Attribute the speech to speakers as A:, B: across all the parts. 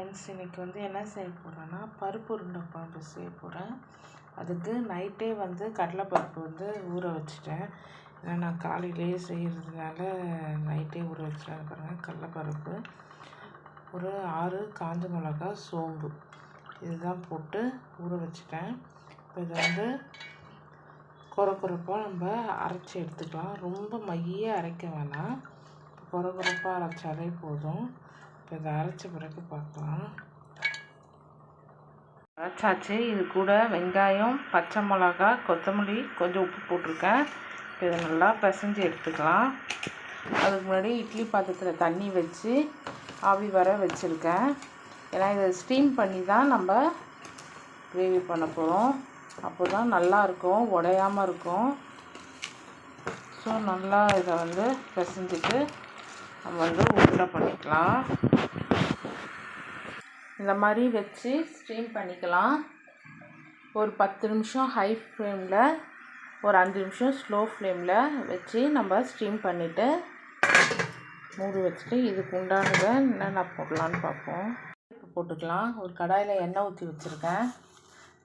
A: Friends, இன்றைக்கி என்ன செய்ய போகிறேன்னா பருப்பு உருண்டை குழம்பு செய்ய போகிறேன். அதுக்கு நைட்டே கடலைப்பருப்பு ஊற வச்சுட்டேன். ஏன்னா நான் காலையிலேயே செய்கிறதுனால நைட்டே ஊற வச்சுட்டேன். பாருங்கள், கடலைப்பருப்பு, ஒரு 6 காஞ்ச மிளகா, சோம்பு இதுதான் போட்டு ஊற வச்சுட்டேன். இப்போ இதை கொரப்பாக நம்ம அரைச்சி எடுத்துக்கலாம். ரொம்ப மைய அரைக்க வேணாம், கொரப்பாக அரைச்சாலே போதும். இப்போ இதை அரைச்ச பிறகு பார்க்கலாம். அரைச்சாச்சு. இது கூட வெங்காயம், பச்சை மிளகா, கொத்தமல்லி, கொஞ்சம் உப்பு போட்டிருக்கேன். இப்போ இதை நல்லா பிசைஞ்சு எடுத்துக்கலாம். அதுக்கு முன்னாடி இட்லி பாத்திரத்தில் தண்ணி வச்சு ஆவி வர வச்சுருக்கேன். ஏன்னா இதை ஸ்டீம் பண்ணி தான் நம்ம கிரேவி பண்ண போகிறோம். அப்போ தான் நல்லாயிருக்கும், உடையாமல் இருக்கும். ஸோ நல்லா இதை பிசைஞ்சிட்டு நம்ம உருண்டை பண்ணிக்கலாம். இந்த மாதிரி வச்சு ஸ்டீம் பண்ணிக்கலாம். ஒரு 10 நிமிஷம் ஹை ஃப்ளேமில், ஒரு 5 நிமிஷம் ஸ்லோ ஃப்ளேமில் வச்சு நம்ம ஸ்டீம் பண்ணிவிட்டு மூடி வச்சுட்டு இதுக்கு உண்டானதை என்னென்ன போடலான்னு பார்ப்போம். போட்டுக்கலாம். ஒரு கடாயில் எண்ணெய் ஊற்றி வச்சுருக்கேன்.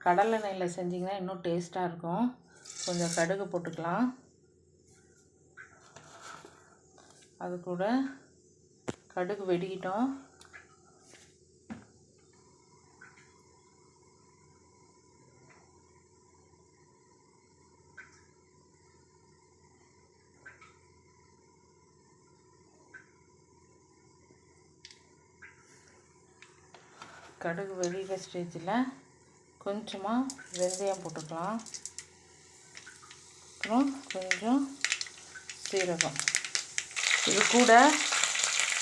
A: கடலை எண்ணெயில் செஞ்சிங்கன்னா இன்னும் டேஸ்ட்டாக இருக்கும். கொஞ்சம் கடுகு போட்டுக்கலாம். அது கூட கடுகு வெடிக்கிட்டோம். கடுகு வெடிக்கிற ஸ்டேஜில் கொஞ்சமாக வெந்தயம் போட்டுக்கலாம். அப்புறம் கொஞ்சம் சீரகம், இது கூட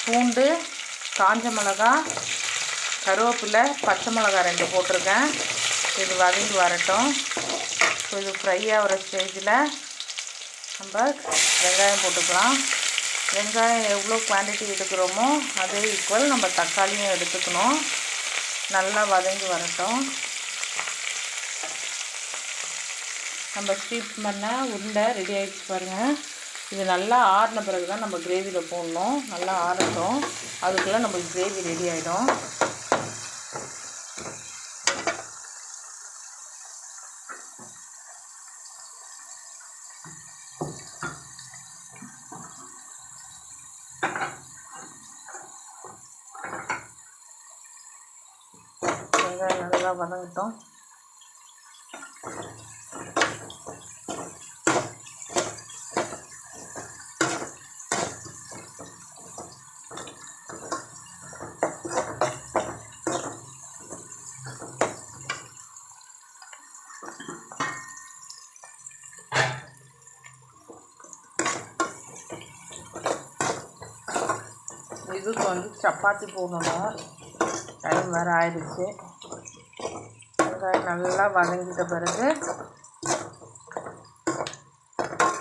A: பூண்டு, காஞ்ச மிளகா, கருவேப்பிலை, பச்சை மிளகா 2 போட்டிருக்கேன். இது வதங்கி வரட்டும். ஸோ இது ஃப்ரை ஆகிற ஸ்டேஜில் நம்ம வெங்காயம் போட்டுக்கலாம். வெங்காயம் எவ்வளோ குவான்டிட்டி எடுக்கிறோமோ அதே ஈக்குவல் நம்ம தக்காளியும் எடுத்துக்கணும். நல்லா வதங்கி வரட்டும். நம்ம ஸ்டீம் பண்ண உருண்டை ரெடி ஆகிடுச்சு பாருங்கள். இது நல்லா ஆறின பிறகு தான் நம்ம கிரேவியில் போடணும். நல்லா ஆறட்டும், அதுக்குள்ளே நமக்கு கிரேவி ரெடி ஆகிடும். வெங்காயம் நல்லா வதங்கட்டும். இதுக்கு சப்பாத்தி போடணும். டைம் வேறு ஆயிடுச்சு. வெங்காயம் நல்லா வதங்கிட்ட பிறகு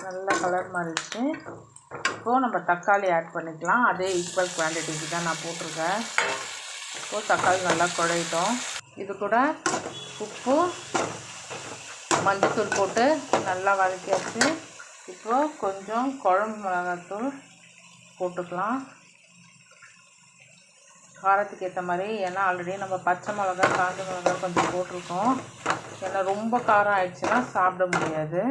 A: நல்லா கலர் மாறிடுச்சு. இப்போது நம்ம தக்காளி ஆட் பண்ணிக்கலாம். அதே ஈக்குவல் குவான்டிட்டிக்கு தான் நான் போட்டிருக்கேன். இப்போது தக்காளி நல்லா குழையிட்டோம். இது கூட உப்பு, மஞ்சத்தூள் போட்டு நல்லா வதக்கியாச்சு. இப்போது கொஞ்சம் குழம்பு மிளகாத்தூள் போட்டுக்கலாம், காரத்துக்கு ஏற்ற மாதிரி. ஏன்னா ஆல்ரெடி நம்ம பச்சை மிளகா, காஞ்ச மிளகா கொஞ்சம் போட்டிருக்கோம். ஏன்னா ரொம்ப காரம் ஆயிடுச்சுன்னா சாப்பிட முடியாது.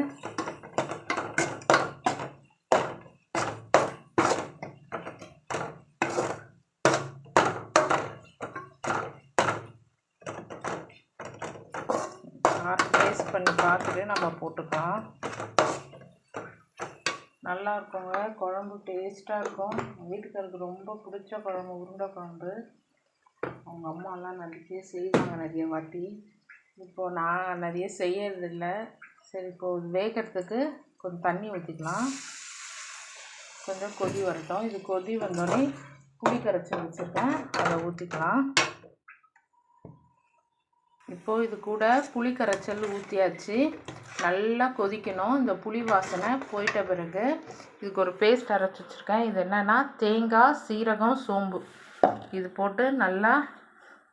A: காரம் டேஸ்ட் பண்ணி பார்த்துட்டு நம்ம போட்டுக்கலாம். நல்லா இருக்குங்க, குழம்பு டேஸ்ட்டாக இருக்கும். வீட்டுக்காருக்கு ரொம்ப பிடிச்ச குழம்பு உருண்டை குழம்பு. அவங்க அம்மாலாம் நிறைய செய்வாங்க, நிறைய வாட்டி. இப்போது நான் நிறைய செய்யறதில்ல. சரி, இப்போது வேகிறதுக்கு கொஞ்சம் தண்ணி ஊற்றிக்கலாம். கொஞ்சம் கொதி வரட்டும். இது கொதி வந்தோடனே புளி கரைச்சி வச்சுருக்கேன், அதை ஊற்றிக்கலாம். இப்போது இது கூட புளி கரைச்சல் ஊற்றியாச்சு. நல்லா கொதிக்கணும். இந்த புளி வாசனை போயிட்ட பிறகு இதுக்கு ஒரு பேஸ்ட் அரைச்சி வச்சுருக்கேன். இது என்னென்னா தேங்காய், சீரகம், சோம்பு இது போட்டு நல்லா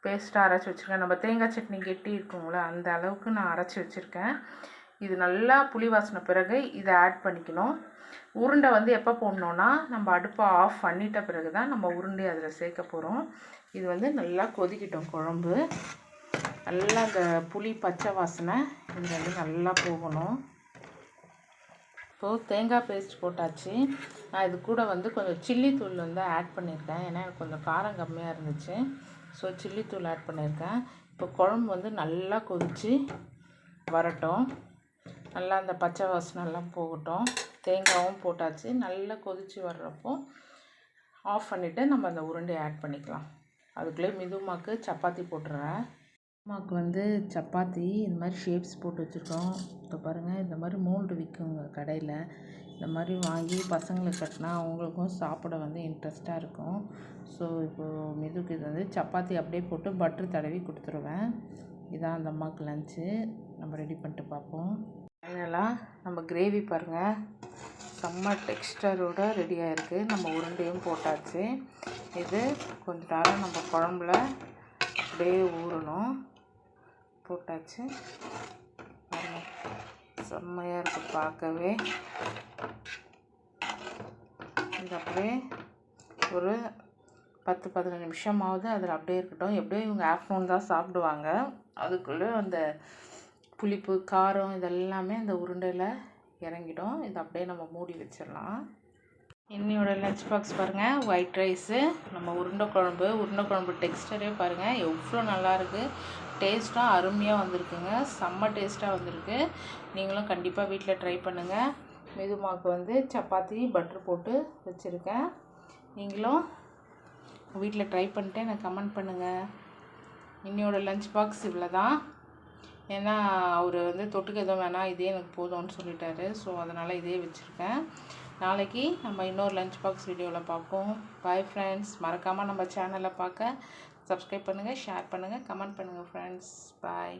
A: பேஸ்ட்டாக அரைச்சி வச்சுருக்கேன். நம்ம தேங்காய் சட்னி கெட்டி இருக்குங்களே அந்த அளவுக்கு நான் அரைச்சி வச்சுருக்கேன். இது நல்லா புளி வாசனை பிறகு இதை ஆட் பண்ணிக்கணும். உருண்டை வந்து எப்போ போடணுன்னா நம்ம அடுப்பை ஆஃப் பண்ணிட்ட பிறகு தான் நம்ம உருண்டை அதில் சேர்க்க போகிறோம். இது வந்து நல்லா கொதிக்கிட்டோம் குழம்பு. நல்லா அந்த புளி பச்சை வாசனை இது வந்து நல்லா போகணும். இப்போது தேங்காய் பேஸ்ட் போட்டாச்சு. நான் இது கூட வந்து கொஞ்சம் சில்லி தூள் வந்து ஆட் பண்ணியிருக்கேன். ஏன்னா எனக்கு கொஞ்சம் காரம் கம்மியாக இருந்துச்சு. ஸோ சில்லி தூள் ஆட் பண்ணியிருக்கேன். இப்போ குழம்பு வந்து நல்லா கொதித்து வரட்டும். நல்லா அந்த பச்சை வாசனைலாம் போகட்டும். தேங்காயும் போட்டாச்சு. நல்லா கொதித்து வர்றப்போ ஆஃப் பண்ணிவிட்டு நம்ம அந்த உருண்டையை ஆட் பண்ணிக்கலாம். அதுக்குள்ளே மிதுமாக்கு சப்பாத்தி போட்டுறேன். மிதுமாக்கு வந்து சப்பாத்தி இந்த மாதிரி ஷேப்ஸ் போட்டு வச்சுருக்கோம். இப்போ பாருங்கள், இந்த மாதிரி மோல்டு விற்குங்க கடையில். இந்த மாதிரி வாங்கி பசங்களுக்கு கட்டினா அவங்களுக்கும் சாப்பிட வந்து இன்ட்ரெஸ்ட்டாக இருக்கும். ஸோ இப்போது மிதுக்கு இது வந்து சப்பாத்தி அப்படியே போட்டு பட்ரு தடவி கொடுத்துருவேன். இதான் அந்த அம்மாவுக்கு லஞ்சு. நம்ம ரெடி பண்ணிட்டு பார்ப்போம். ஃபைனலாக நம்ம கிரேவி பாருங்கள், செம்ம டெக்ஸ்டரோடு ரெடியாக இருக்குது. நம்ம உருண்டையும் போட்டாச்சு. இது கொஞ்ச நேரம் நம்ம குழம்புல அப்படியே ஊறணும். போட்டாச்சு. செம்மையாக இருக்குது பார்க்கவே. இது அப்படியே ஒரு 10-15 நிமிஷமாவது அதில் அப்படியே இருக்கட்டும். எப்படியும் இவங்க ஆஃப்டர்நூன் தான் சாப்பிடுவாங்க. அதுக்குள்ளே அந்த புளிப்பு காரம் இதெல்லாமே அந்த உருண்டையில் இறங்கிடும். இதை அப்படியே நம்ம மூடி வச்சிடலாம். இன்னையோட லஞ்ச் பாக்ஸ் பாருங்கள், ஒயிட் ரைஸு, நம்ம உருண்டை குழம்பு டெக்ஸ்டரே பாருங்கள் எவ்வளோ நல்லாயிருக்கு. டேஸ்ட்டும் அருமையாக வந்திருக்குங்க. செம்ம டேஸ்ட்டாக வந்திருக்கு. நீங்களும் கண்டிப்பாக வீட்டில் ட்ரை பண்ணுங்கள். மிதுமாக்கு வந்து சப்பாத்தி பட்டர் போட்டு வச்சுருக்கேன். நீங்களும் வீட்டில் ட்ரை பண்ணிட்டு எனக்கு கமெண்ட் பண்ணுங்கள். இன்னையோட லஞ்ச் பாக்ஸ் இவ்வளோ தான். ஏன்னா அவர் வந்து தொட்டுக்கு எதுவும் வேணாம், இதே எனக்கு போதும்னு சொல்லிட்டாரு. ஸோ அதனால் இதே வச்சுருக்கேன். நாளைக்கு நம்ம இன்னொரு லஞ்ச் பாக்ஸ் வீடியோவில் பார்ப்போம். Bye friends. மறக்காமல் நம்ம சேனலை பார்க்க சப்ஸ்கிரைப் பண்ணுங்கள், ஷேர் பண்ணுங்கள், கமெண்ட் பண்ணுங்கள் ஃப்ரெண்ட்ஸ். பாய்.